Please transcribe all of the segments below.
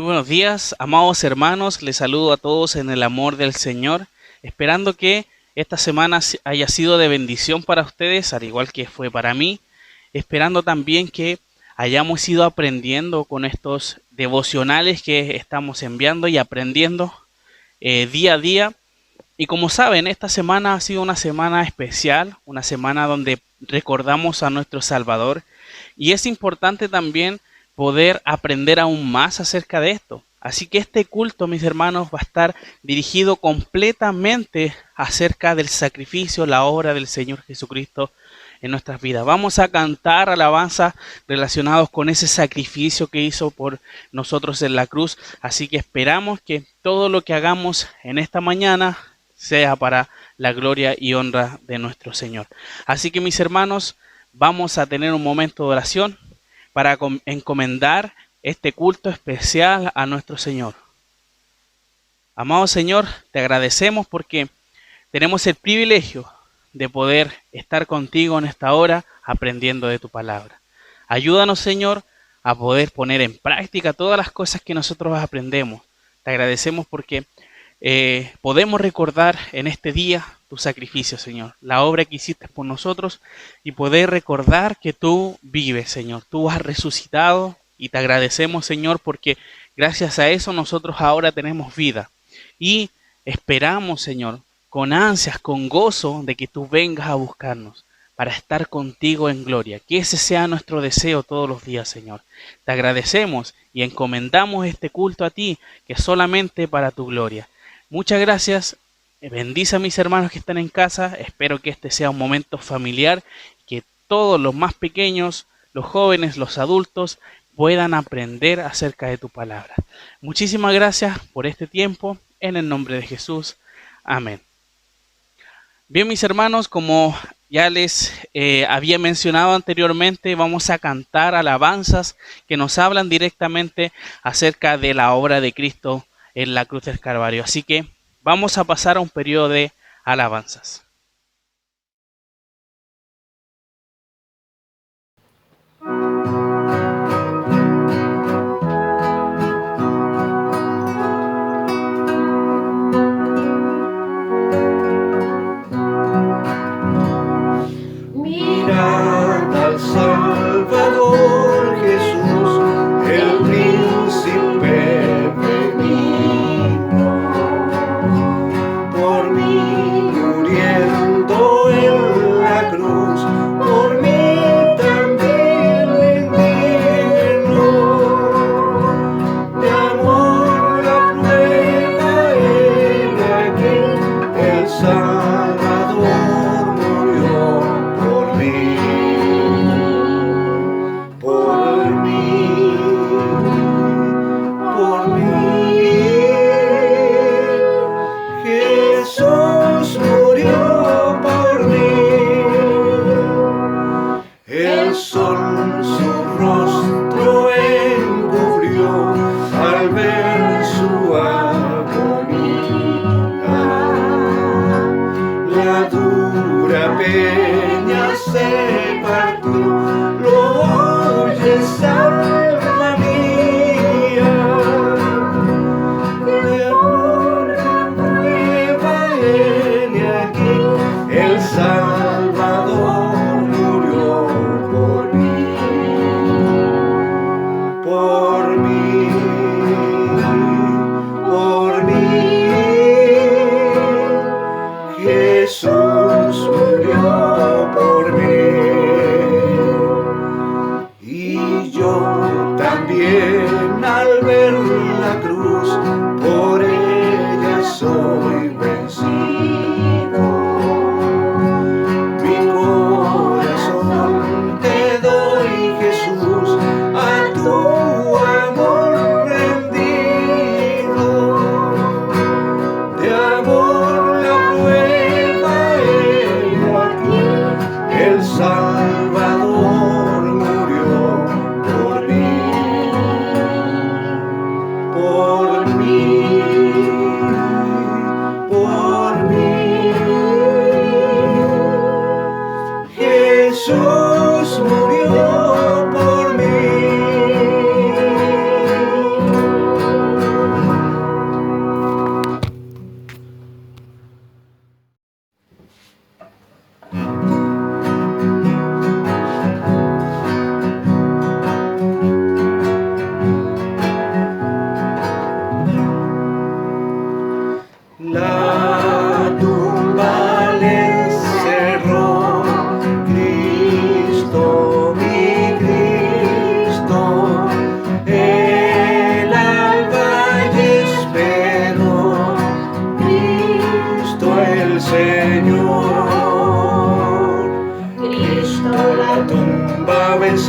Muy buenos días, amados hermanos. Les saludo a todos en el amor del Señor, esperando que esta semana haya sido de bendición para ustedes, al igual que fue para mí, esperando también que hayamos ido aprendiendo con estos devocionales que estamos enviando y aprendiendo día a día. Y como saben, esta semana ha sido una semana especial, una semana donde recordamos a nuestro Salvador, y es importante también poder aprender aún más acerca de esto. Así que este culto, mis hermanos, va a estar dirigido completamente acerca del sacrificio, la obra del Señor Jesucristo en nuestras vidas. Vamos a cantar alabanzas relacionados con ese sacrificio que hizo por nosotros en la cruz. Así que esperamos que todo lo que hagamos en esta mañana sea para la gloria y honra de nuestro Señor. Así que, mis hermanos, vamos a tener un momento de oración para encomendar este culto especial a nuestro Señor. Amado Señor, te agradecemos porque tenemos el privilegio de poder estar contigo en esta hora aprendiendo de tu palabra. Ayúdanos, Señor, a poder poner en práctica todas las cosas que nosotros aprendemos. Te agradecemos porque podemos recordar en este día tu sacrificio, Señor, la obra que hiciste por nosotros, y poder recordar que tú vives, Señor, tú has resucitado, y te agradecemos, Señor, porque gracias a eso nosotros ahora tenemos vida y esperamos, Señor, con ansias, con gozo de que tú vengas a buscarnos para estar contigo en gloria. Que ese sea nuestro deseo todos los días, Señor. Te agradecemos y encomendamos este culto a ti, que es solamente para tu gloria. Muchas gracias. Bendice a mis hermanos que están en casa. Espero que este sea un momento familiar, que todos los más pequeños, los jóvenes, los adultos, puedan aprender acerca de tu palabra. Muchísimas gracias por este tiempo. En el nombre de Jesús. Amén. Bien, mis hermanos, como ya les había mencionado anteriormente, vamos a cantar alabanzas que nos hablan directamente acerca de la obra de Cristo en la cruz del Calvario. Así que vamos a pasar a un periodo de alabanzas. Mirad al Salvador Jesús, el príncipe benigno, por mí muriendo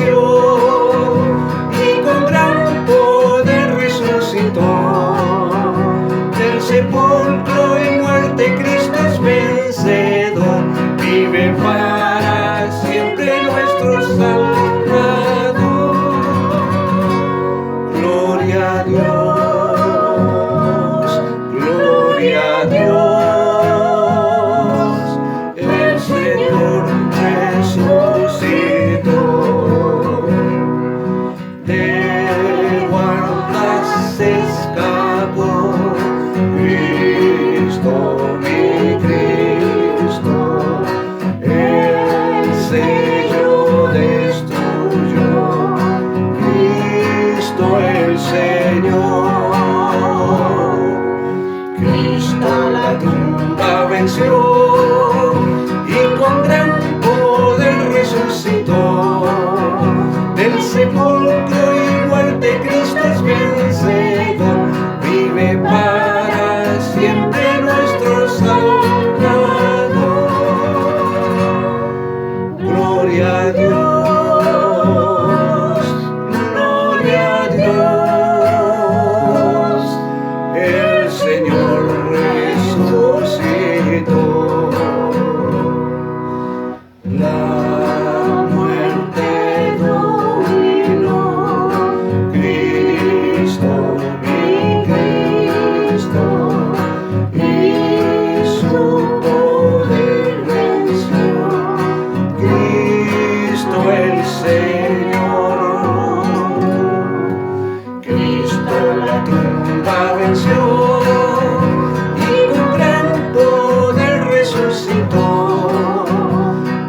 venció y con gran poder resucitó. Del sepulcro y muerte Cristo es vencedor, vive para siempre nuestro Salvador. Gloria a Dios, gloria a Dios, el Señor resucitó. De guardas se escapó Cristo, mi Cristo, el sello destruyó, Cristo el Señor. Cristo la tumba venció y con gran poder resucitó. Del sepulcro y muerte Cristo es vencedor, vive para siempre nuestro Salvador. Gloria a Dios, gloria a Dios, el Señor resucitó. La muerte dominó, Cristo, mi Cristo, y su poder venció, Cristo el Señor. Cristo la tumba venció y con gran poder resucitó.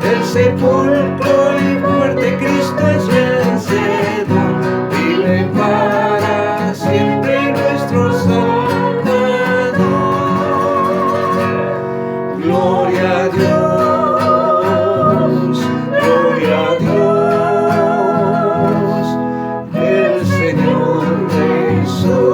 Del sepulcro y muerte Cristo es vencedor, vive para siempre nuestro Salvador. Gloria a Dios, gloria a Dios, el Señor resucitó.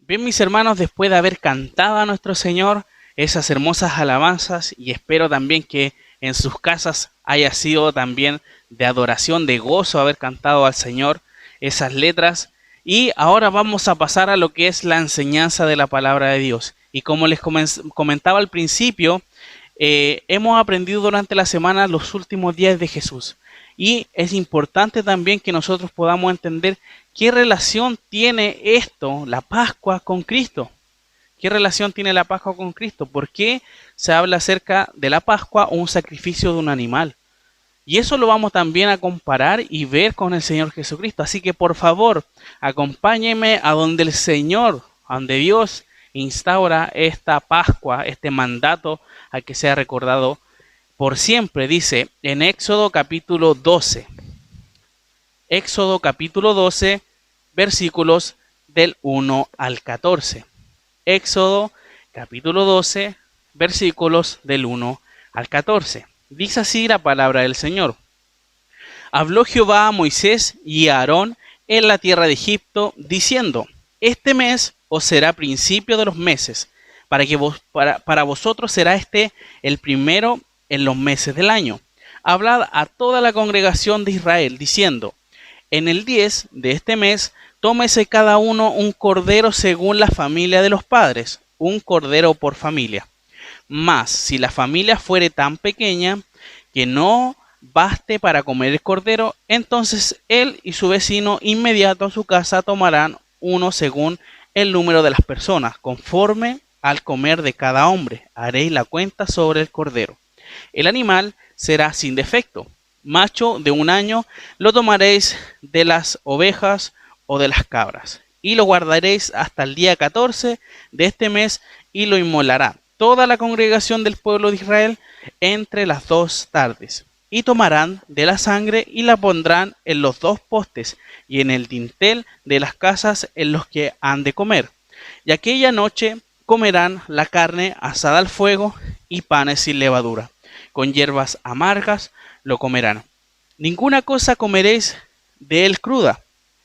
Bien, mis hermanos, después de haber cantado a nuestro Señor esas hermosas alabanzas, y espero también que en sus casas haya sido también de adoración, de gozo haber cantado al Señor esas letras, y ahora vamos a pasar a lo que es la enseñanza de la palabra de Dios. Y como les comentaba al principio, hemos aprendido durante la semana los últimos días de Jesús, y es importante también que nosotros podamos entender qué relación tiene esto, la Pascua, con Cristo. ¿Qué relación tiene la Pascua con Cristo? ¿Por qué se habla acerca de la Pascua o un sacrificio de un animal? Y eso lo vamos también a comparar y ver con el Señor Jesucristo. Así que por favor, acompáñenme a donde el Señor, a donde Dios instaura esta Pascua, este mandato a que sea recordado por siempre. Dice en Éxodo capítulo 12. Éxodo capítulo 12, versículos del 1 al 14. Éxodo capítulo 12, versículos del 1 al 14. Dice así la palabra del Señor. Habló Jehová a Moisés y a Aarón en la tierra de Egipto, diciendo: Este mes os será principio de los meses, para vosotros será este el primero en los meses del año. Hablad a toda la congregación de Israel, diciendo: En el 10 de este mes, tómese cada uno un cordero según la familia de los padres, un cordero por familia. Mas, si la familia fuere tan pequeña que no baste para comer el cordero, entonces él y su vecino inmediato a su casa tomarán uno según el número de las personas, conforme al comer de cada hombre. Haréis la cuenta sobre el cordero. El animal será sin defecto, macho de un año. Lo tomaréis de las ovejas o de las cabras, y lo guardaréis hasta el día 14 de este mes, y lo inmolará toda la congregación del pueblo de Israel entre las 2 tardes. Y tomarán de la sangre y la pondrán en los 2 postes y en el dintel de las casas en los que han de comer. Y aquella noche comerán la carne asada al fuego y panes sin levadura. Con hierbas amargas lo comerán. Ninguna cosa comeréis de él cruda,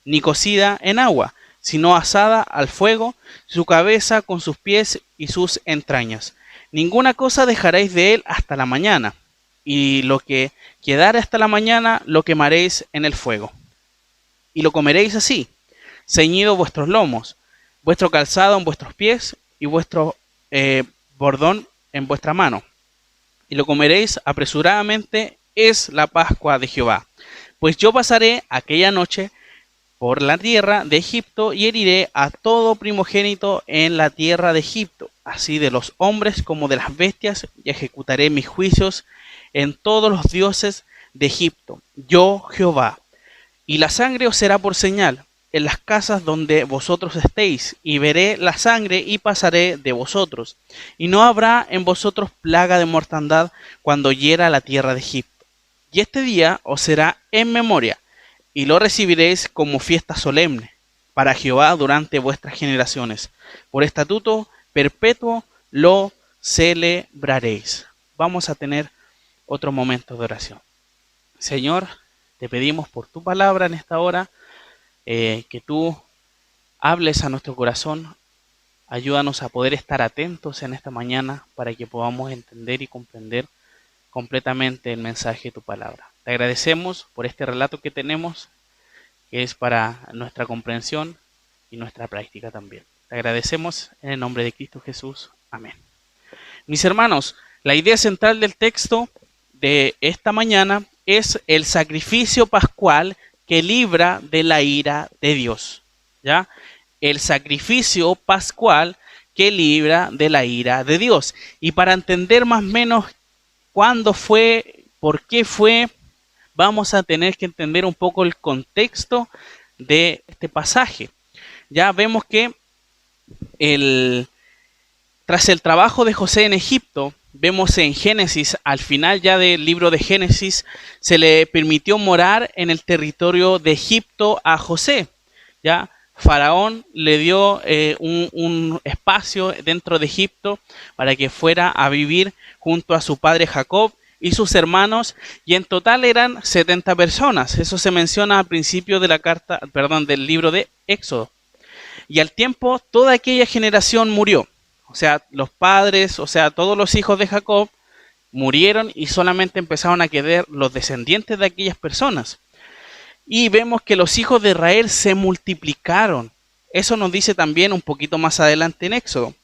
ni cocida en agua, sino asada al fuego, su cabeza con sus pies y sus entrañas. Ninguna cosa dejaréis de él hasta la mañana, y lo que quedare hasta la mañana lo quemaréis en el fuego. Y lo comeréis así, ceñido vuestros lomos, vuestro calzado en vuestros pies y vuestro bordón en vuestra mano. Y lo comeréis apresuradamente, es la Pascua de Jehová. Pues yo pasaré aquella noche por la tierra de Egipto y heriré a todo primogénito en la tierra de Egipto, así de los hombres como de las bestias, y ejecutaré mis juicios en todos los dioses de Egipto, yo Jehová. Y la sangre os será por señal en las casas donde vosotros estéis, y veré la sangre y pasaré de vosotros. Y no habrá en vosotros plaga de mortandad cuando hiera la tierra de Egipto. Y este día os será en memoria, y lo recibiréis como fiesta solemne para Jehová durante vuestras generaciones. Por estatuto perpetuo lo celebraréis. Vamos a tener otro momento de oración. Señor, te pedimos por tu palabra en esta hora, que tú hables a nuestro corazón. Ayúdanos a poder estar atentos en esta mañana para que podamos entender y comprender completamente el mensaje de tu palabra. Te agradecemos por este relato que tenemos, que es para nuestra comprensión y nuestra práctica también. Te agradecemos en el nombre de Cristo Jesús. Amén. Mis hermanos, la idea central del texto de esta mañana es el sacrificio pascual que libra de la ira de Dios. ¿Ya? El sacrificio pascual que libra de la ira de Dios. Y para entender más o menos cuándo fue, por qué fue, vamos a tener que entender un poco el contexto de este pasaje. Ya vemos que tras el trabajo de José en Egipto, vemos en Génesis, al final ya del libro de Génesis, se le permitió morar en el territorio de Egipto a José. ¿Ya? Faraón le dio un espacio dentro de Egipto para que fuera a vivir junto a su padre Jacob y sus hermanos, y en total eran 70 personas. Eso se menciona al principio de del libro de Éxodo. Y al tiempo toda aquella generación murió. O sea, los padres, o sea, todos los hijos de Jacob murieron y solamente empezaron a quedar los descendientes de aquellas personas. Y vemos que los hijos de Israel se multiplicaron. Eso nos dice también un poquito más adelante en Éxodo.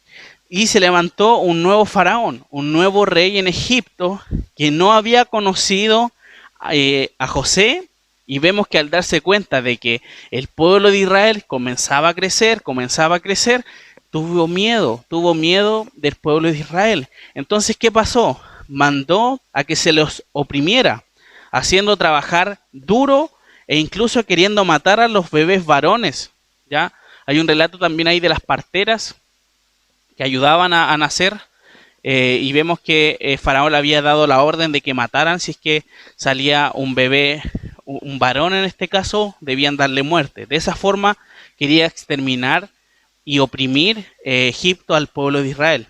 Y se levantó un nuevo faraón, un nuevo rey en Egipto que no había conocido a José. Y vemos que al darse cuenta de que el pueblo de Israel comenzaba a crecer, tuvo miedo del pueblo de Israel. Entonces, ¿qué pasó? Mandó a que se los oprimiera, haciendo trabajar duro e incluso queriendo matar a los bebés varones. ¿Ya? Hay un relato también ahí de las parteras que ayudaban a nacer, y vemos que Faraón le había dado la orden de que mataran si es que salía un bebé, un varón en este caso, debían darle muerte. De esa forma quería exterminar y oprimir Egipto al pueblo de Israel.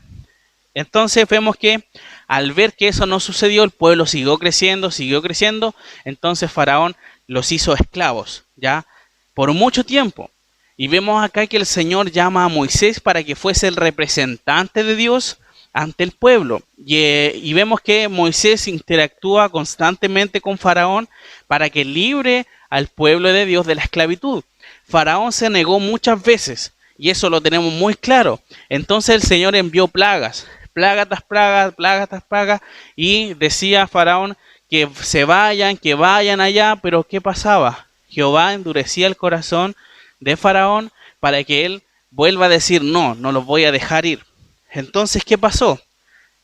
Entonces vemos que al ver que eso no sucedió, el pueblo siguió creciendo, entonces Faraón los hizo esclavos, ¿ya? Por mucho tiempo. Y vemos acá que el Señor llama a Moisés para que fuese el representante de Dios ante el pueblo. Y vemos que Moisés interactúa constantemente con Faraón para que libre al pueblo de Dios de la esclavitud. Faraón se negó muchas veces, y eso lo tenemos muy claro. Entonces el Señor envió plagas, plaga tras plaga, y decía a Faraón que se vayan, que vayan allá, pero ¿qué pasaba? Jehová endurecía el corazón de Faraón para que él vuelva a decir, no los voy a dejar ir. Entonces, ¿qué pasó?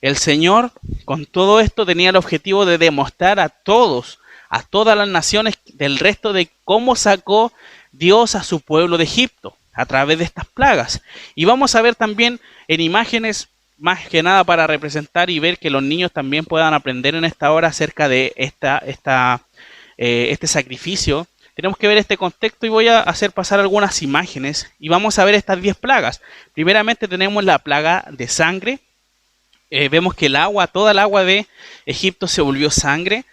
El Señor, con todo esto, tenía el objetivo de demostrar a todas las naciones del resto de cómo sacó Dios a su pueblo de Egipto a través de estas plagas. Y vamos a ver también en imágenes, más que nada para representar y ver que los niños también puedan aprender en esta hora acerca de este sacrificio. Tenemos que ver este contexto y voy a hacer pasar algunas imágenes y vamos a ver estas 10 plagas. Primeramente tenemos la plaga de sangre. Vemos que toda el agua de Egipto se volvió sangre.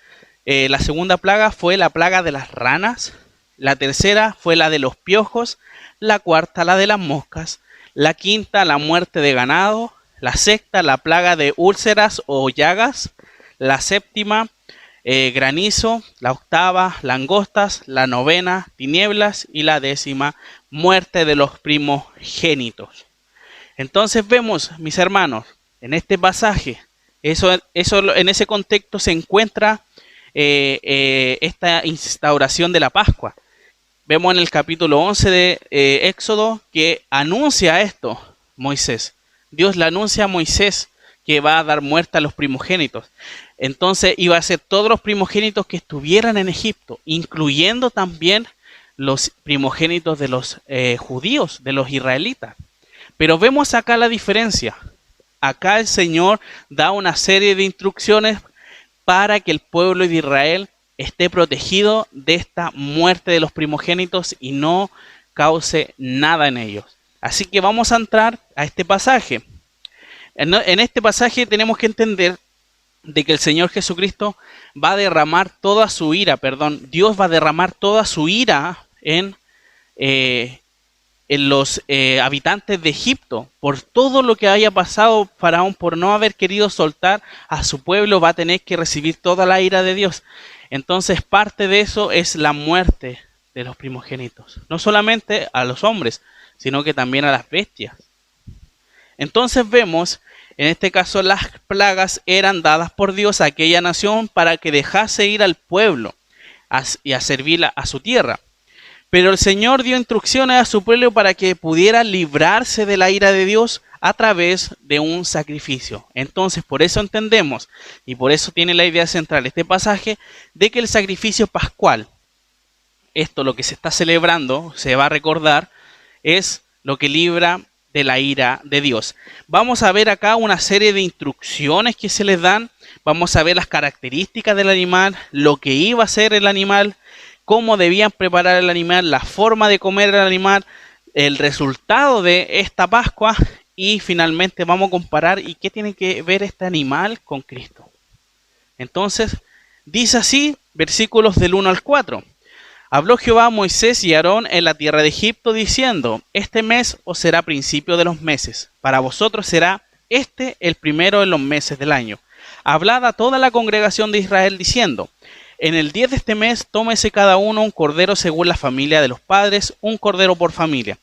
La segunda plaga fue la plaga de las ranas. La tercera fue la de los piojos, la cuarta la de las moscas, la quinta la muerte de ganado, la sexta la plaga de úlceras o llagas, la séptima granizo, la octava langostas, la novena tinieblas y la décima muerte de los primogénitos. Entonces vemos, mis hermanos, en este pasaje, en ese contexto se encuentra esta instauración de la Pascua. Vemos en el capítulo 11 de Éxodo que anuncia esto Moisés. Dios le anuncia a Moisés que va a dar muerte a los primogénitos. Entonces iba a ser todos los primogénitos que estuvieran en Egipto, incluyendo también los primogénitos de los judíos, de los israelitas. Pero vemos acá la diferencia. Acá el Señor da una serie de instrucciones para que el pueblo de Israel esté protegido de esta muerte de los primogénitos y no cause nada en ellos. Así que vamos a entrar a este pasaje. En este pasaje tenemos que entender de que el Señor Jesucristo va a derramar toda su ira, Dios va a derramar toda su ira en los habitantes de Egipto. Por todo lo que haya pasado, Faraón, por no haber querido soltar a su pueblo, va a tener que recibir toda la ira de Dios. Entonces parte de eso es la muerte de los primogénitos. No solamente a los hombres, sino que también a las bestias. Entonces vemos, en este caso, las plagas eran dadas por Dios a aquella nación para que dejase ir al pueblo y a servir a su tierra. Pero el Señor dio instrucciones a su pueblo para que pudiera librarse de la ira de Dios a través de un sacrificio. Entonces, por eso entendemos, y por eso tiene la idea central este pasaje, de que el sacrificio pascual, esto lo que se está celebrando, se va a recordar, es lo que libra de la ira de Dios. Vamos a ver acá una serie de instrucciones que se les dan. Vamos a ver las características del animal, lo que iba a ser el animal, cómo debían preparar el animal, la forma de comer el animal, el resultado de esta Pascua y finalmente vamos a comparar y qué tiene que ver este animal con Cristo. Entonces, dice así, versículos del 1 al 4. Habló Jehová a Moisés y a Aarón en la tierra de Egipto, diciendo: este mes os será principio de los meses, para vosotros será este el primero de los meses del año. Hablad a toda la congregación de Israel, diciendo: en el 10 de este mes tómese cada uno un cordero según la familia de los padres, un cordero por familia.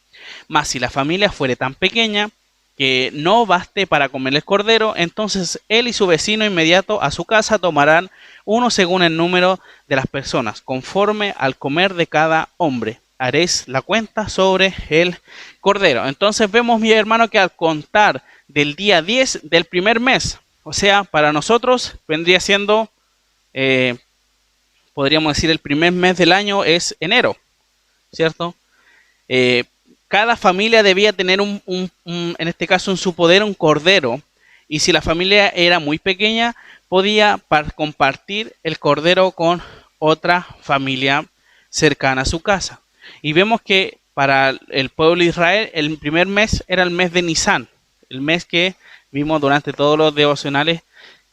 Mas si la familia fuere tan pequeña que no baste para comer el cordero, entonces él y su vecino inmediato a su casa tomarán uno según el número de las personas, conforme al comer de cada hombre. Haréis la cuenta sobre el cordero. Entonces vemos, mi hermano, que al contar del día 10 del primer mes, o sea, para nosotros vendría siendo, podríamos decir, el primer mes del año es enero, ¿cierto? Cada familia debía tener en este caso en su poder un cordero, y si la familia era muy pequeña podía compartir el cordero con otra familia cercana a su casa. Y vemos que para el pueblo de Israel el primer mes era el mes de Nisán, el mes que vimos durante todos los devocionales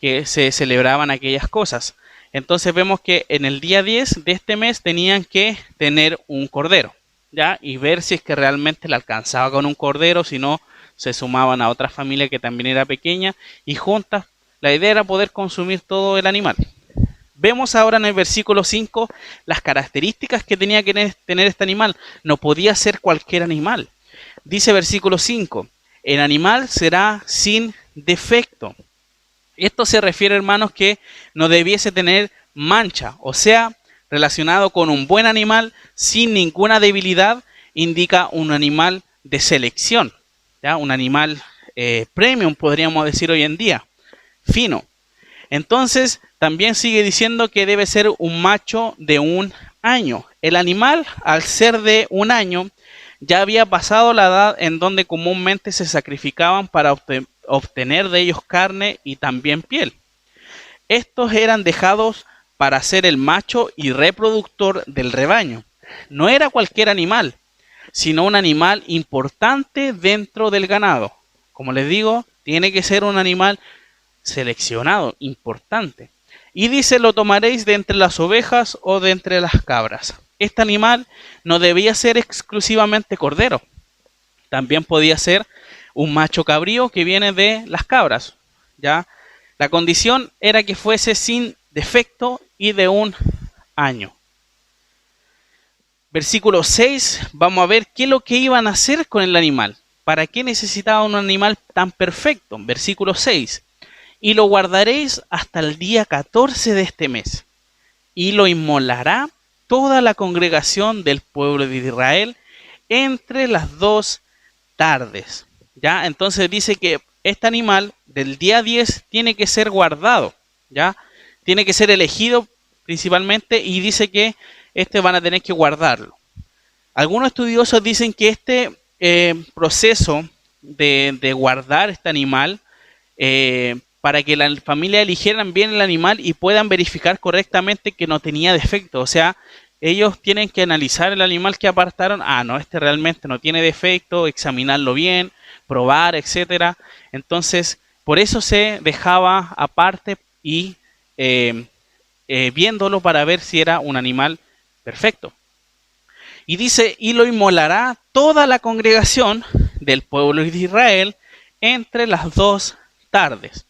que se celebraban aquellas cosas. Entonces vemos que en el día 10 de este mes tenían que tener un cordero, ¿ya? Y ver si es que realmente le alcanzaba con un cordero, si no se sumaban a otra familia que también era pequeña y juntas la idea era poder consumir todo el animal. Vemos ahora en el versículo 5 las características que tenía que tener este animal. No podía ser cualquier animal. Dice versículo 5, el animal será sin defecto. Esto se refiere, hermanos, que no debiese tener mancha, o sea, relacionado con un buen animal sin ninguna debilidad, indica un animal de selección, ¿ya? Un animal premium, podríamos decir hoy en día, fino. Entonces, también sigue diciendo que debe ser un macho de 1 año. El animal, al ser de 1 año, ya había pasado la edad en donde comúnmente se sacrificaban para obtener de ellos carne y también piel. Estos eran dejados para ser el macho y reproductor del rebaño. No era cualquier animal, sino un animal importante dentro del ganado. Como les digo, tiene que ser un animal seleccionado, importante. Y dice, lo tomaréis de entre las ovejas o de entre las cabras. este animal no debía ser exclusivamente cordero. También podía ser un macho cabrío que viene de las cabras, ¿ya? La condición era que fuese sin defecto y de un año. Versículo 6, vamos a ver qué es lo que iban a hacer con el animal. ¿Para qué necesitaban un animal tan perfecto? Versículo 6, y lo guardaréis hasta el día 14 de este mes, y lo inmolará toda la congregación del pueblo de Israel entre las 2 tardes. ¿Ya? Entonces dice que este animal del día 10 tiene que ser guardado, ¿ya? Tiene que ser elegido principalmente, y dice que van a tener que guardarlo. Algunos estudiosos dicen que este proceso de guardar este animal, para que la familia eligieran bien el animal y puedan verificar correctamente que no tenía defecto. O sea, ellos tienen que analizar el animal que apartaron. No, este realmente no tiene defecto, examinarlo bien, probar, etcétera. Entonces, por eso se dejaba aparte y viéndolo para ver si era un animal perfecto. Y dice, y lo inmolará toda la congregación del pueblo de Israel entre las 2 tardes.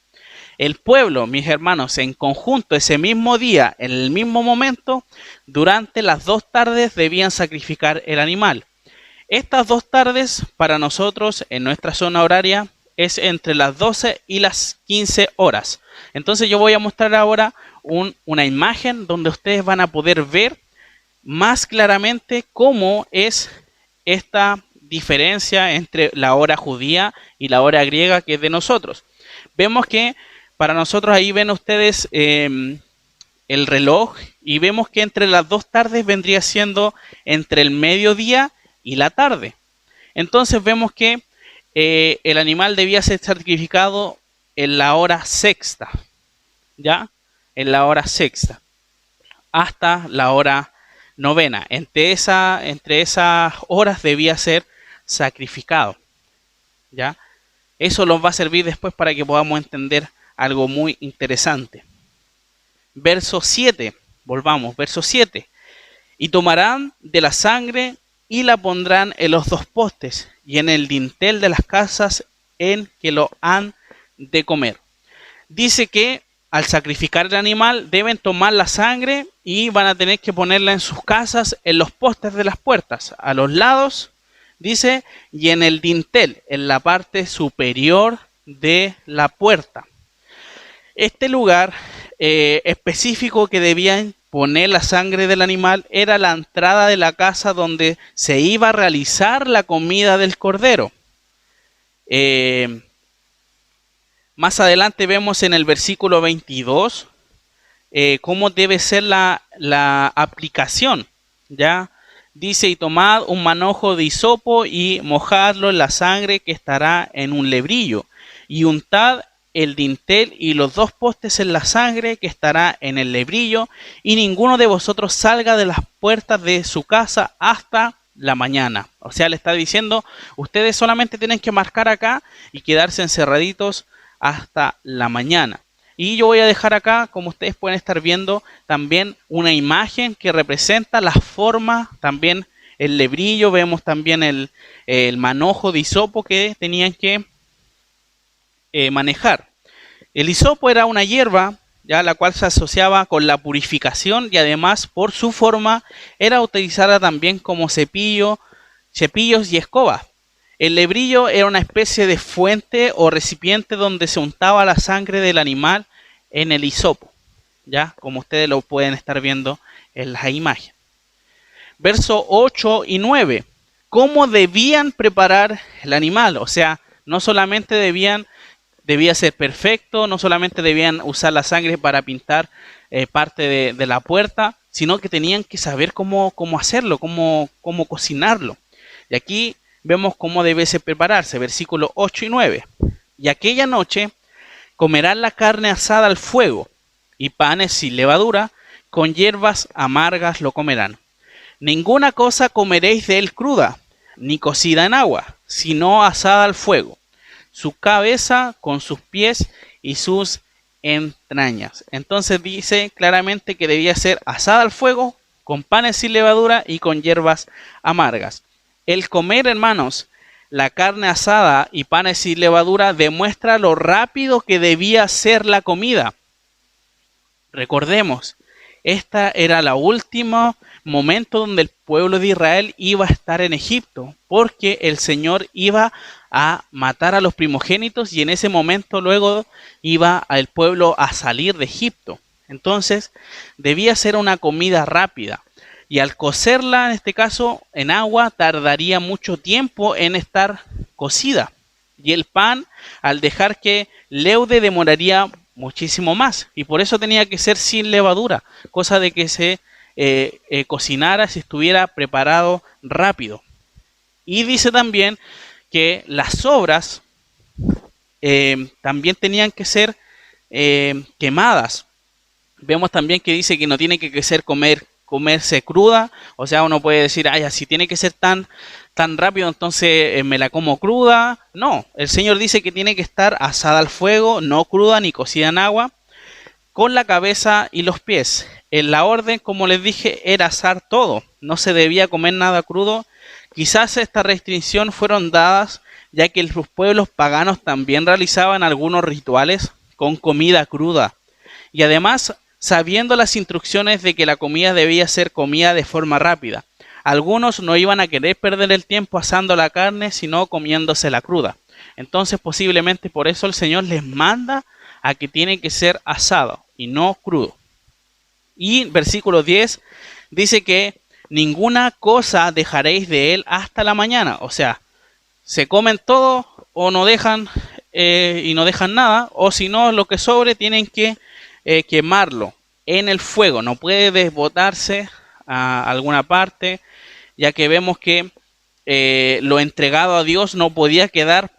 El pueblo, mis hermanos, en conjunto ese mismo día, en el mismo momento, durante las 2 tardes debían sacrificar el animal. Estas 2 tardes para nosotros en nuestra zona horaria es entre las 12 y las 15 horas. Entonces yo voy a mostrar ahora una imagen donde ustedes van a poder ver más claramente cómo es esta diferencia entre la hora judía y la hora griega, que es de nosotros. Vemos que para nosotros, ahí ven ustedes el reloj, y vemos que entre las 2 tardes vendría siendo entre el mediodía y la tarde. Entonces vemos que el animal debía ser sacrificado en la hora sexta, ¿ya? En la hora sexta, hasta la hora novena. Entre esas horas debía ser sacrificado, ¿ya? Eso nos va a servir después para que podamos entender algo muy interesante. Verso 7, volvamos, verso 7. Y tomarán de la sangre y la pondrán en los 2 postes y en el dintel de las casas en que lo han de comer. Dice que al sacrificar el animal deben tomar la sangre y van a tener que ponerla en sus casas, en los postes de las puertas, a los lados, dice, y en el dintel, en la parte superior de la puerta. Este lugar específico que debían poner la sangre del animal era la entrada de la casa donde se iba a realizar la comida del cordero. Más adelante vemos en el versículo 22 cómo debe ser la aplicación, ¿ya? Dice, y tomad un manojo de hisopo y mojadlo en la sangre que estará en un lebrillo, y untad el dintel y los 2 postes en la sangre que estará en el lebrillo, y ninguno de vosotros salga de las puertas de su casa hasta la mañana. O sea, le está diciendo, ustedes solamente tienen que marcar acá y quedarse encerraditos hasta la mañana. Y yo voy a dejar acá, como ustedes pueden estar viendo, también una imagen que representa la forma, también el lebrillo, vemos también el manojo de hisopo que tenían que manejar. El hisopo era una hierba, ya, la cual se asociaba con la purificación, y además por su forma era utilizada también como cepillos y escobas. El lebrillo era una especie de fuente o recipiente donde se untaba la sangre del animal en el hisopo, ya, como ustedes lo pueden estar viendo en la imagen. Verso 8 y 9. ¿Cómo debían preparar el animal? O sea, no solamente debía ser perfecto, no solamente debían usar la sangre para pintar parte de la puerta, sino que tenían que saber cómo hacerlo, cómo cocinarlo. Y aquí vemos cómo debe prepararse, versículos 8 y 9. Y aquella noche comerán la carne asada al fuego, y panes sin levadura, con hierbas amargas lo comerán. Ninguna cosa comeréis de él cruda, ni cocida en agua, sino asada al fuego, su cabeza con sus pies y sus entrañas. Entonces dice claramente que debía ser asada al fuego con panes sin levadura y con hierbas amargas. El comer, hermanos, la carne asada y panes sin levadura demuestra lo rápido que debía ser la comida. Recordemos, esta era la última momento donde el pueblo de Israel iba a estar en Egipto, porque el Señor iba a matar a los primogénitos y en ese momento luego iba el pueblo a salir de Egipto. Entonces debía ser una comida rápida y al cocerla, en este caso en agua, tardaría mucho tiempo en estar cocida, y el pan, al dejar que leude, demoraría muchísimo más, y por eso tenía que ser sin levadura, cosa de que se cocinara, si estuviera preparado rápido. Y dice también que las sobras también tenían que ser quemadas. Vemos también que dice que no tiene que ser comerse cruda, o sea, uno puede decir, ay, así tiene que ser tan rápido, entonces me la como cruda. No, el Señor dice que tiene que estar asada al fuego, no cruda ni cocida en agua, con la cabeza y los pies. En la orden, como les dije, era asar todo, no se debía comer nada crudo. Quizás esta restricción fueron dadas ya que los pueblos paganos también realizaban algunos rituales con comida cruda, y además sabiendo las instrucciones de que la comida debía ser comida de forma rápida. Algunos no iban a querer perder el tiempo asando la carne, sino comiéndosela cruda. Entonces posiblemente por eso el Señor les manda a que tiene que ser asado y no crudo. Y versículo 10 dice que ninguna cosa dejaréis de él hasta la mañana. O sea, se comen todo o no dejan y no dejan nada, o si no, lo que sobre tienen que quemarlo en el fuego. No puede desbotarse a alguna parte, ya que vemos que lo entregado a Dios no podía quedar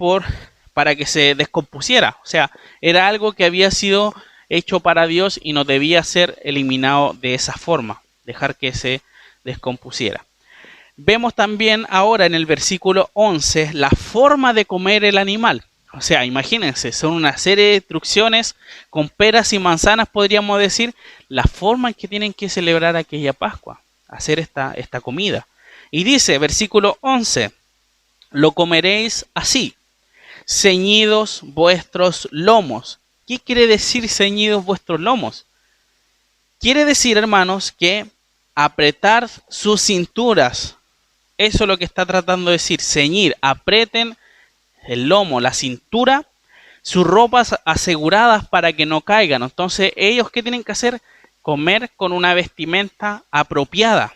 para que se descompusiera. O sea, era algo que había sido hecho para Dios y no debía ser eliminado de esa forma, dejar que se descompusiera. Vemos también ahora en el versículo 11 la forma de comer el animal. O sea, imagínense, son una serie de instrucciones con peras y manzanas, podríamos decir, la forma en que tienen que celebrar aquella Pascua, hacer esta comida. Y dice, versículo 11, lo comeréis así, ceñidos vuestros lomos. ¿Qué quiere decir ceñidos vuestros lomos? Quiere decir, hermanos, que apretar sus cinturas. Eso es lo que está tratando de decir, ceñir, aprieten el lomo, la cintura, sus ropas aseguradas para que no caigan. Entonces, ellos, ¿qué tienen que hacer? Comer con una vestimenta apropiada.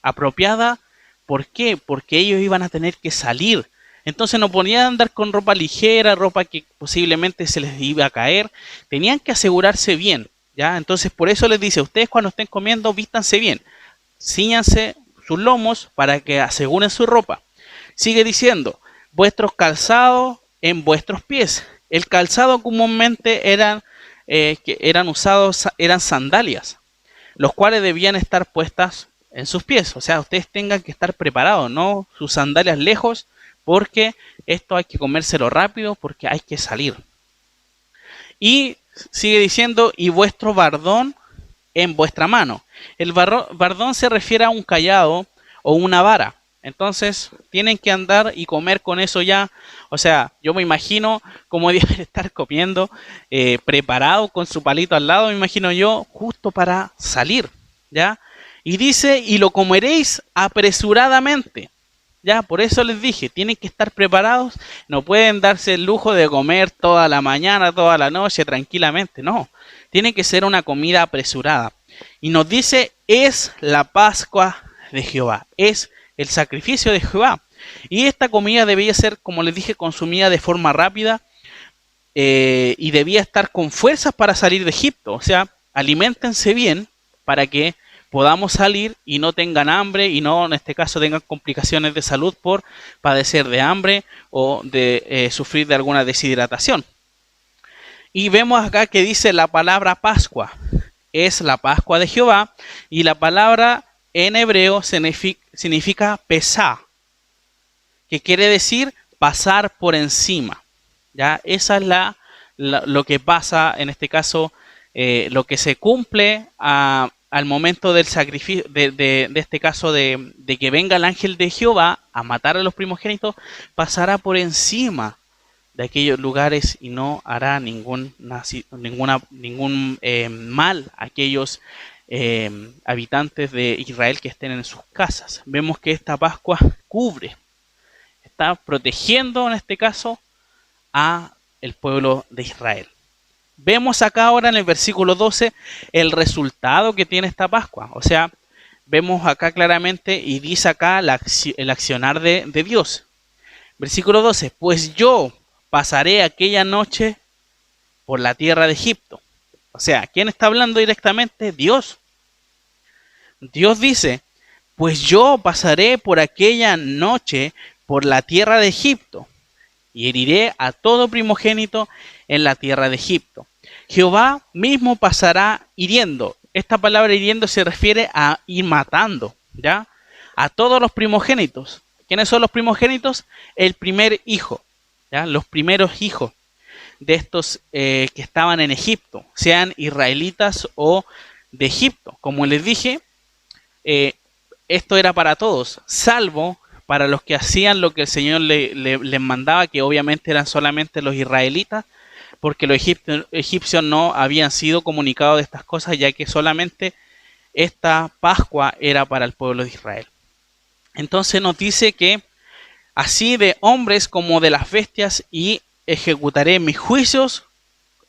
Apropiada, ¿por qué? Porque ellos iban a tener que salir. Entonces no podían andar con ropa ligera, ropa que posiblemente se les iba a caer. Tenían que asegurarse bien, ¿ya? Entonces por eso les dice, ustedes cuando estén comiendo, vístanse bien. Cíñanse sus lomos para que aseguren su ropa. Sigue diciendo, vuestros calzados en vuestros pies. El calzado comúnmente eran sandalias, los cuales debían estar puestas en sus pies. O sea, ustedes tengan que estar preparados, no sus sandalias lejos, porque esto hay que comérselo rápido, porque hay que salir. Y sigue diciendo, y vuestro bardón en vuestra mano. El bardón se refiere a un cayado o una vara. Entonces tienen que andar y comer con eso ya. O sea, yo me imagino cómo deben estar comiendo, preparado con su palito al lado, me imagino yo, justo para salir, ¿ya? Y dice, y lo comeréis apresuradamente. Ya, por eso les dije, tienen que estar preparados, no pueden darse el lujo de comer toda la mañana, toda la noche, tranquilamente, no. Tiene que ser una comida apresurada. Y nos dice, es la Pascua de Jehová, es el sacrificio de Jehová. Y esta comida debía ser, como les dije, consumida de forma rápida y debía estar con fuerzas para salir de Egipto. O sea, aliméntense bien para que podamos salir y no tengan hambre y no, en este caso, tengan complicaciones de salud por padecer de hambre o de sufrir de alguna deshidratación. Y vemos acá que dice la palabra Pascua. Es la Pascua de Jehová, y la palabra en hebreo significa pesá, que quiere decir pasar por encima. ¿Ya? Esa es lo que pasa, en este caso, lo que se cumple a al momento del sacrificio, de este caso de que venga el ángel de Jehová a matar a los primogénitos, pasará por encima de aquellos lugares y no hará ningún mal a aquellos habitantes de Israel que estén en sus casas. Vemos que esta Pascua cubre, está protegiendo en este caso a el pueblo de Israel. Vemos acá ahora en el versículo 12 el resultado que tiene esta Pascua. O sea, vemos acá claramente y dice acá el accionar de Dios. Versículo 12, pues yo pasaré aquella noche por la tierra de Egipto. O sea, ¿quién está hablando directamente? Dios. Dios dice, pues yo pasaré por aquella noche por la tierra de Egipto y heriré a todo primogénito en la tierra de Egipto. Jehová mismo pasará hiriendo. Esta palabra hiriendo se refiere a ir matando, ¿ya? A todos los primogénitos. ¿Quiénes son los primogénitos? El primer hijo, ¿ya? Los primeros hijos de estos que estaban en Egipto, sean israelitas o de Egipto. Como les dije, esto era para todos, salvo para los que hacían lo que el Señor les mandaba, que obviamente eran solamente los israelitas, porque los egipcios no habían sido comunicados de estas cosas, ya que solamente esta Pascua era para el pueblo de Israel. Entonces nos dice que así de hombres como de las bestias, y ejecutaré mis juicios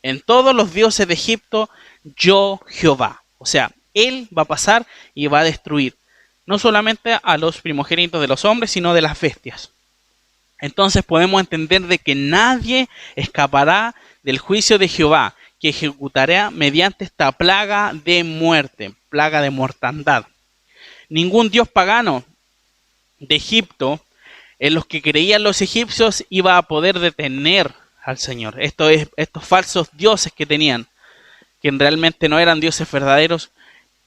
en todos los dioses de Egipto, yo Jehová. O sea, Él va a pasar y va a destruir no solamente a los primogénitos de los hombres, sino de las bestias. Entonces podemos entender de que nadie escapará del juicio de Jehová, que ejecutará mediante esta plaga de muerte, plaga de mortandad. Ningún dios pagano de Egipto, en los que creían los egipcios, iba a poder detener al Señor. Estos falsos dioses que tenían, que realmente no eran dioses verdaderos,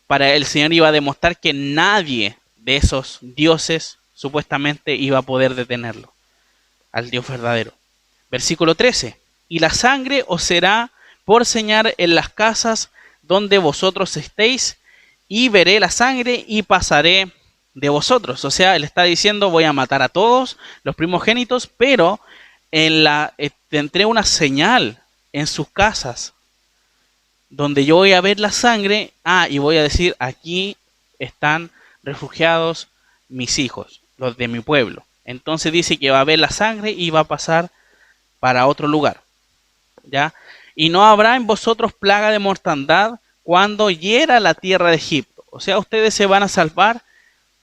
para el Señor iba a demostrar que nadie de esos dioses supuestamente iba a poder detenerlo, al Dios verdadero. Versículo 13. Y la sangre os será por señal en las casas donde vosotros estéis, y veré la sangre y pasaré de vosotros. O sea, él está diciendo, voy a matar a todos los primogénitos, pero tendré una señal en sus casas, donde yo voy a ver la sangre, y voy a decir, aquí están refugiados mis hijos, los de mi pueblo. Entonces dice que va a ver la sangre y va a pasar para otro lugar, ¿ya? Y no habrá en vosotros plaga de mortandad cuando hiera la tierra de Egipto. O sea, ustedes se van a salvar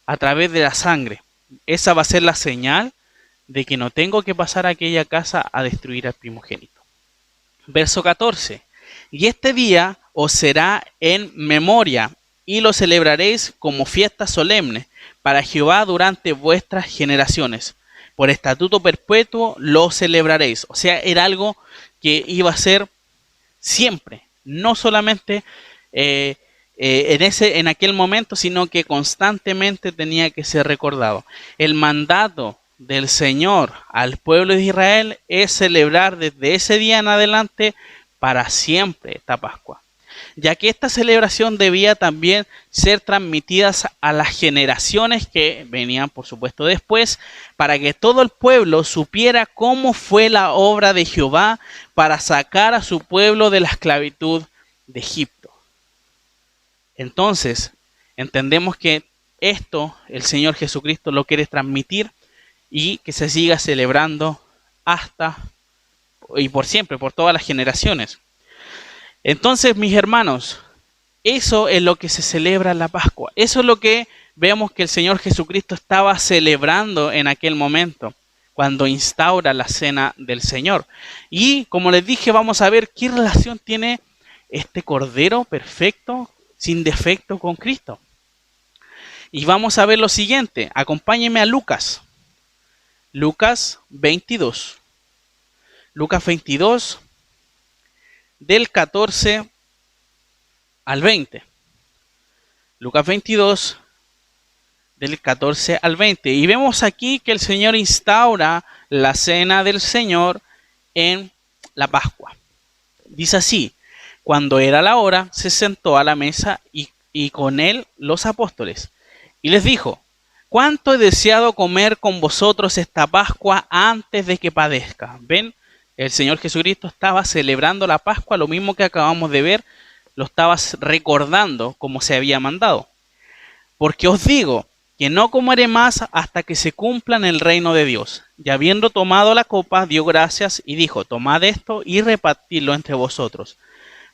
a través de la sangre. Esa va a ser la señal de que no tengo que pasar a aquella casa a destruir al primogénito. Verso 14. Y este día os será en memoria, y lo celebraréis como fiesta solemne para Jehová durante vuestras generaciones. Por estatuto perpetuo lo celebraréis. O sea, era algo que iba a ser siempre, no solamente en aquel momento, sino que constantemente tenía que ser recordado. El mandato del Señor al pueblo de Israel es celebrar desde ese día en adelante para siempre esta Pascua, ya que esta celebración debía también ser transmitida a las generaciones que venían, por supuesto, después, para que todo el pueblo supiera cómo fue la obra de Jehová para sacar a su pueblo de la esclavitud de Egipto. Entonces, entendemos que esto el Señor Jesucristo lo quiere transmitir y que se siga celebrando hasta y por siempre, por todas las generaciones. Entonces, mis hermanos, eso es lo que se celebra en la Pascua. Eso es lo que vemos que el Señor Jesucristo estaba celebrando en aquel momento, cuando instaura la cena del Señor. Y como les dije, vamos a ver qué relación tiene este Cordero perfecto, sin defecto, con Cristo. Y vamos a ver lo siguiente. Acompáñenme a Lucas. Lucas 22. Lucas 22, del 14 al 20. Lucas 22, del 14 al 20. Y vemos aquí que el Señor instaura la cena del Señor en la Pascua. Dice así: cuando era la hora, se sentó a la mesa y y con él los apóstoles. Y les dijo: ¿cuánto he deseado comer con vosotros esta Pascua antes de que padezca? ¿Ven? El Señor Jesucristo estaba celebrando la Pascua, lo mismo que acabamos de ver, lo estaba recordando como se había mandado. Porque os digo que no comeré más hasta que se cumpla en el reino de Dios. Y habiendo tomado la copa, dio gracias y dijo: tomad esto y repartidlo entre vosotros.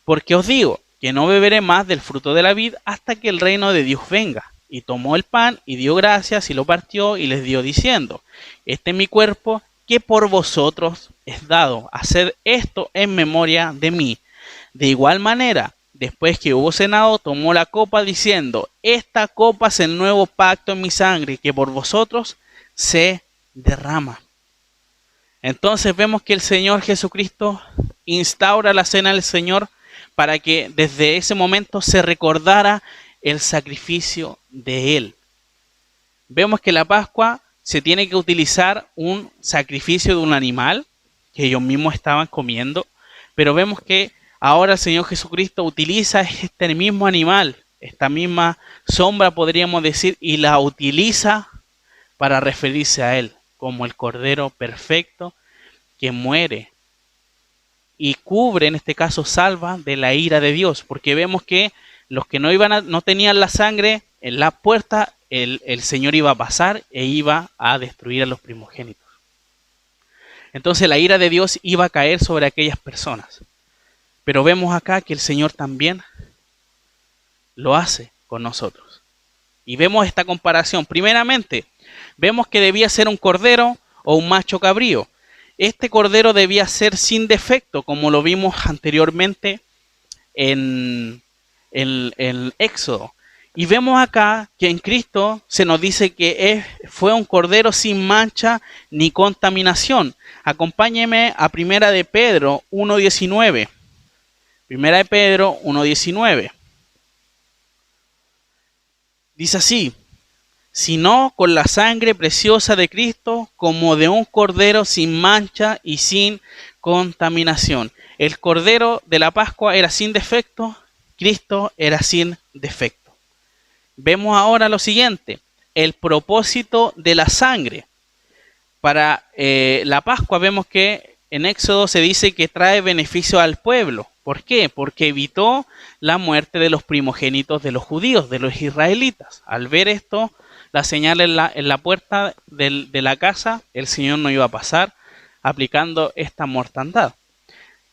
Porque os digo que no beberé más del fruto de la vid hasta que el reino de Dios venga. Y tomó el pan y dio gracias y lo partió y les dio diciendo: este es mi cuerpo que por vosotros es dado. Haced esto en memoria de mí. De igual manera, después que hubo cenado, tomó la copa diciendo: esta copa es el nuevo pacto en mi sangre que por vosotros se derrama. Entonces vemos que el Señor Jesucristo instaura la cena del Señor para que desde ese momento se recordara el sacrificio de Él. Vemos que la Pascua se tiene que utilizar un sacrificio de un animal que ellos mismos estaban comiendo, pero vemos que ahora el Señor Jesucristo utiliza este mismo animal, esta misma sombra podríamos decir, y la utiliza para referirse a Él como el Cordero perfecto que muere y cubre, en este caso salva de la ira de Dios, porque vemos que los que no tenían la sangre en la puerta, el Señor iba a pasar e iba a destruir a los primogénitos. Entonces la ira de Dios iba a caer sobre aquellas personas. Pero vemos acá que el Señor también lo hace con nosotros. Y vemos esta comparación. Primeramente, vemos que debía ser un cordero o un macho cabrío. Este cordero debía ser sin defecto, como lo vimos anteriormente en Éxodo. Y vemos acá que en Cristo se nos dice que fue un cordero sin mancha ni contaminación. Acompáñeme a Primera de Pedro 1:19. Primera de Pedro 1:19. Dice así: sino con la sangre preciosa de Cristo, como de un cordero sin mancha y sin contaminación. El cordero de la Pascua era sin defecto, Cristo era sin defecto. Vemos ahora lo siguiente, el propósito de la sangre. Para la Pascua vemos que en Éxodo se dice que trae beneficio al pueblo. ¿Por qué? Porque evitó la muerte de los primogénitos de los judíos, de los israelitas. Al ver esto, la señal en la puerta de la casa, el Señor no iba a pasar aplicando esta mortandad.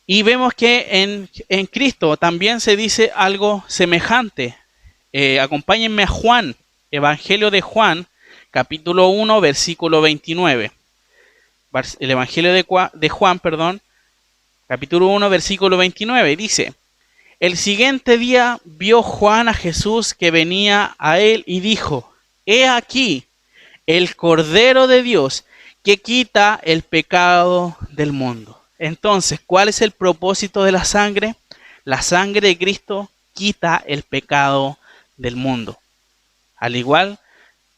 Y vemos que en Cristo también se dice algo semejante. Acompáñenme a Juan, Evangelio de Juan, capítulo 1, versículo 29. El Evangelio de Juan, capítulo 1, versículo 29, dice: el siguiente día vio Juan a Jesús que venía a él y dijo: he aquí el Cordero de Dios que quita el pecado del mundo. Entonces, ¿cuál es el propósito de la sangre? La sangre de Cristo quita el pecado del mundo. Al igual,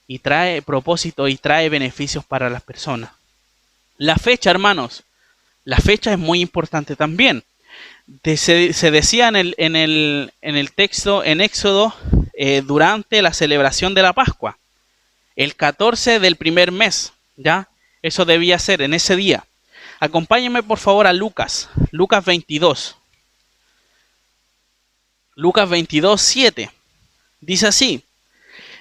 y trae propósito y trae beneficios para las personas. La fecha, hermanos, la fecha es muy importante también. Se decía en el texto, en Éxodo, durante la celebración de la Pascua, el 14 del primer mes, ¿ya? Eso debía ser en ese día. Acompáñenme por favor a Lucas 22. Lucas 22, 7. Dice así: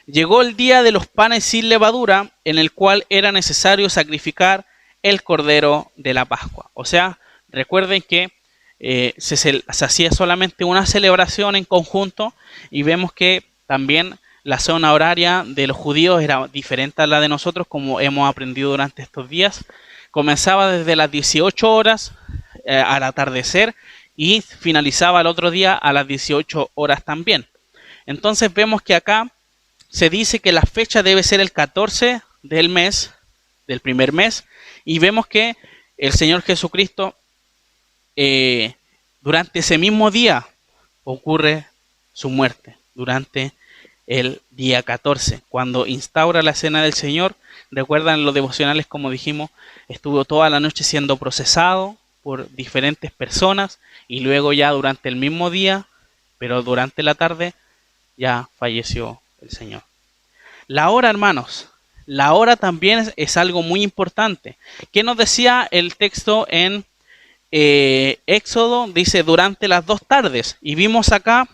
llegó el día de los panes sin levadura, en el cual era necesario sacrificar el cordero de la Pascua. O sea, recuerden que se hacía solamente una celebración en conjunto, y vemos que también la zona horaria de los judíos era diferente a la de nosotros, como hemos aprendido durante estos días. Comenzaba desde las 18 horas al atardecer y finalizaba el otro día a las 18 horas también. Entonces vemos que acá se dice que la fecha debe ser el 14 del mes, del primer mes, y vemos que el Señor Jesucristo durante ese mismo día ocurre su muerte, durante el día 14, cuando instaura la cena del Señor. Recuerdan los devocionales, como dijimos, estuvo toda la noche siendo procesado por diferentes personas, y luego ya durante el mismo día, pero durante la tarde, ya falleció el Señor. La hora, hermanos, la hora también es algo muy importante. ¿Qué nos decía el texto en Éxodo? Dice durante las 2 tardes. Y vimos acá,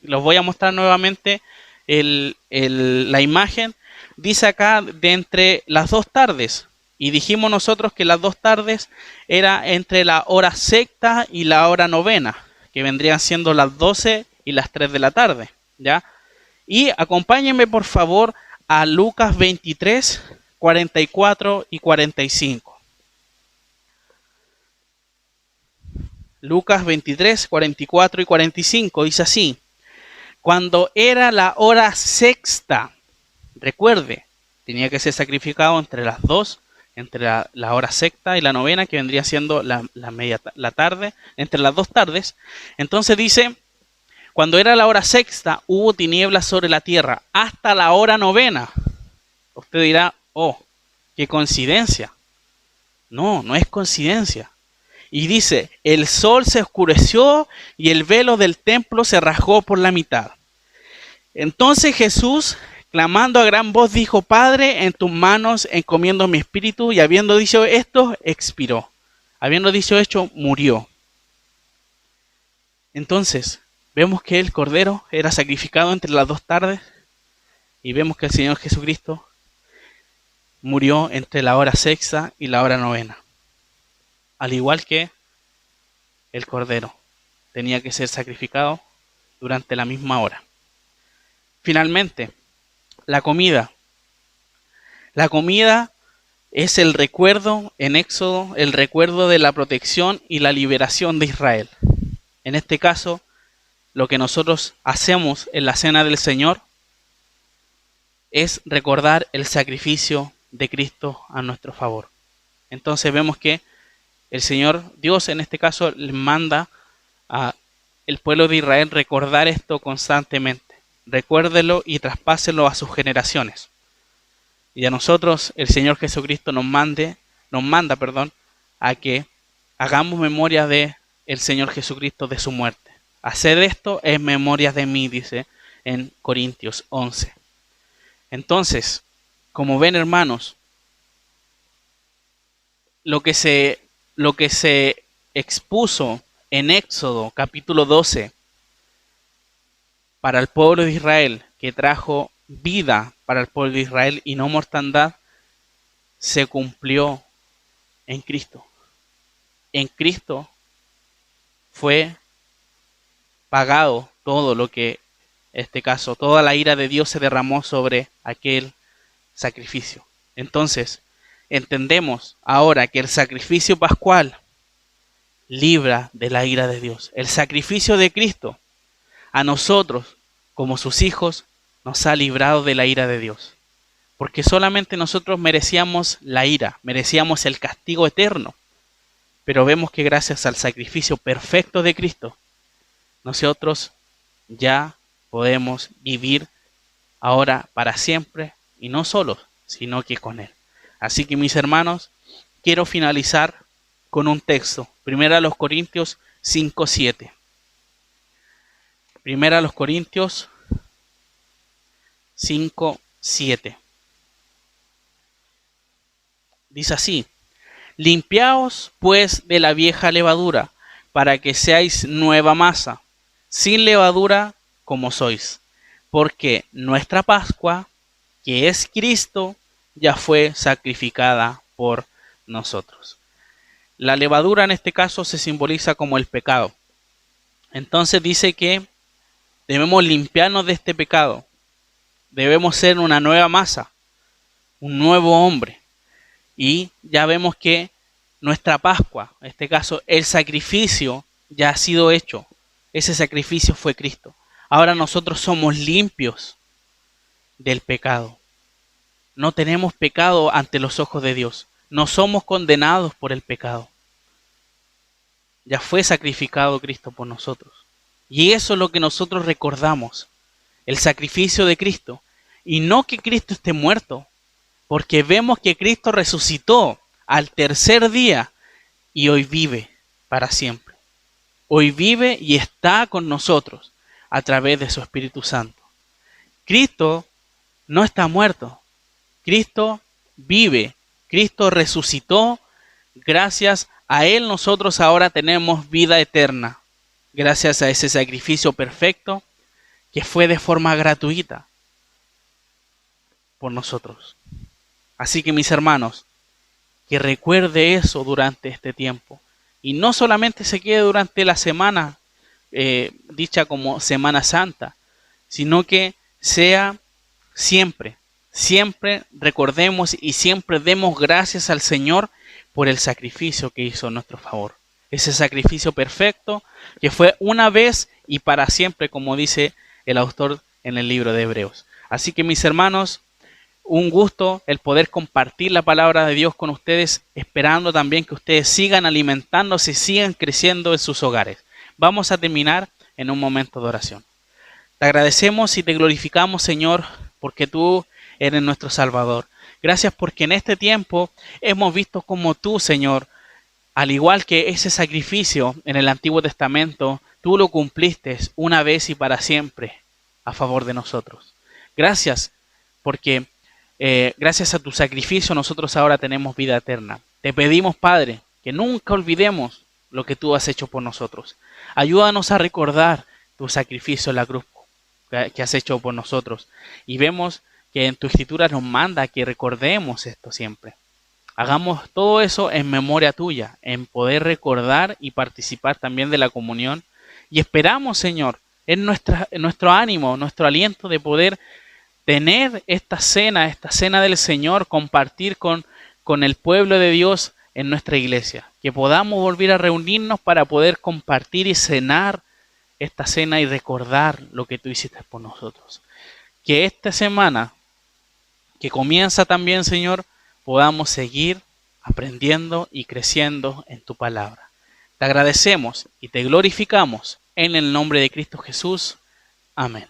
los voy a mostrar nuevamente la imagen. Dice acá de entre las 2 tardes. Y dijimos nosotros que las 2 tardes era entre la hora sexta y la hora novena, que vendrían siendo las 12 y las 3 de la tarde, ¿ya? Y acompáñenme por favor a Lucas 23, 44 y 45. Lucas 23, 44 y 45 dice así: cuando era la hora sexta, recuerde, tenía que ser sacrificado entre las 2, entre la hora sexta y la novena, que vendría siendo la tarde, entre las 2 tardes. Entonces dice: cuando era la hora sexta, hubo tinieblas sobre la tierra hasta la hora novena. Usted dirá, oh, qué coincidencia. No, no es coincidencia. Y dice, el sol se oscureció y el velo del templo se rasgó por la mitad. Entonces Jesús, clamando a gran voz, dijo: Padre, en tus manos encomiendo mi espíritu. Y habiendo dicho esto, expiró. Habiendo dicho esto, murió. Entonces, vemos que el Cordero era sacrificado entre las 2 tardes. Y vemos que el Señor Jesucristo murió entre la hora sexta y la hora novena. Al igual que el Cordero tenía que ser sacrificado durante la misma hora. Finalmente, la comida. La comida es el recuerdo en Éxodo, el recuerdo de la protección y la liberación de Israel. En este caso, lo que nosotros hacemos en la Cena del Señor es recordar el sacrificio de Cristo a nuestro favor. Entonces vemos que el Señor Dios en este caso le manda al pueblo de Israel recordar esto constantemente. Recuérdelo y traspáselo a sus generaciones. Y a nosotros el Señor Jesucristo nos manda, a que hagamos memoria de el Señor Jesucristo, de su muerte. Haced esto en memoria de mí, dice en Corintios 11. Entonces, como ven, hermanos, lo que se expuso en Éxodo capítulo 12 para el pueblo de Israel, que trajo vida para el pueblo de Israel y no mortandad, se cumplió en Cristo. En Cristo fue pagado todo lo que, en este caso, toda la ira de Dios se derramó sobre aquel sacrificio. Entonces, entendemos ahora que el sacrificio pascual libra de la ira de Dios. El sacrificio de Cristo a nosotros, como sus hijos, nos ha librado de la ira de Dios. Porque solamente nosotros merecíamos la ira, merecíamos el castigo eterno. Pero vemos que gracias al sacrificio perfecto de Cristo, nosotros ya podemos vivir ahora para siempre, y no solos, sino que con Él. Así que, mis hermanos, quiero finalizar con un texto. 1 Corintios 5:7. 1 Corintios 5:7. Dice así: limpiaos pues de la vieja levadura, para que seáis nueva masa, sin levadura como sois, porque nuestra Pascua, que es Cristo, ya fue sacrificada por nosotros. La levadura en este caso se simboliza como el pecado. Entonces dice que debemos limpiarnos de este pecado. Debemos ser una nueva masa, un nuevo hombre. Y ya vemos que nuestra Pascua, en este caso el sacrificio, ya ha sido hecho. Ese sacrificio fue Cristo. Ahora nosotros somos limpios del pecado. No tenemos pecado ante los ojos de Dios. No somos condenados por el pecado. Ya fue sacrificado Cristo por nosotros. Y eso es lo que nosotros recordamos. El sacrificio de Cristo. Y no que Cristo esté muerto. Porque vemos que Cristo resucitó al tercer día. Y hoy vive para siempre. Hoy vive y está con nosotros a través de su Espíritu Santo. Cristo no está muerto. Cristo vive. Cristo resucitó. Gracias a Él nosotros ahora tenemos vida eterna. Gracias a ese sacrificio perfecto que fue de forma gratuita por nosotros. Así que mis hermanos, que recuerde eso durante este tiempo. Y no solamente se quede durante la semana dicha como Semana Santa, sino que sea siempre, siempre recordemos y siempre demos gracias al Señor por el sacrificio que hizo en nuestro favor. Ese sacrificio perfecto que fue una vez y para siempre, como dice el autor en el libro de Hebreos. Así que mis hermanos, un gusto el poder compartir la palabra de Dios con ustedes, esperando también que ustedes sigan alimentándose y sigan creciendo en sus hogares. Vamos a terminar en un momento de oración. Te agradecemos y te glorificamos, Señor, porque tú eres nuestro Salvador. Gracias porque en este tiempo hemos visto como tú, Señor, al igual que ese sacrificio en el Antiguo Testamento, tú lo cumpliste una vez y para siempre a favor de nosotros. Gracias porque gracias a tu sacrificio nosotros ahora tenemos vida eterna. Te pedimos, Padre, que nunca olvidemos lo que tú has hecho por nosotros. Ayúdanos a recordar tu sacrificio en la cruz que has hecho por nosotros. Y vemos que en tu escritura nos manda que recordemos esto siempre. Hagamos todo eso en memoria tuya, en poder recordar y participar también de la comunión. Y esperamos, Señor, en nuestro ánimo, nuestro aliento de poder tener esta cena del Señor, compartir con el pueblo de Dios en nuestra iglesia. Que podamos volver a reunirnos para poder compartir y cenar esta cena y recordar lo que tú hiciste por nosotros. Que esta semana, que comienza también, Señor, podamos seguir aprendiendo y creciendo en tu palabra. Te agradecemos y te glorificamos en el nombre de Cristo Jesús. Amén.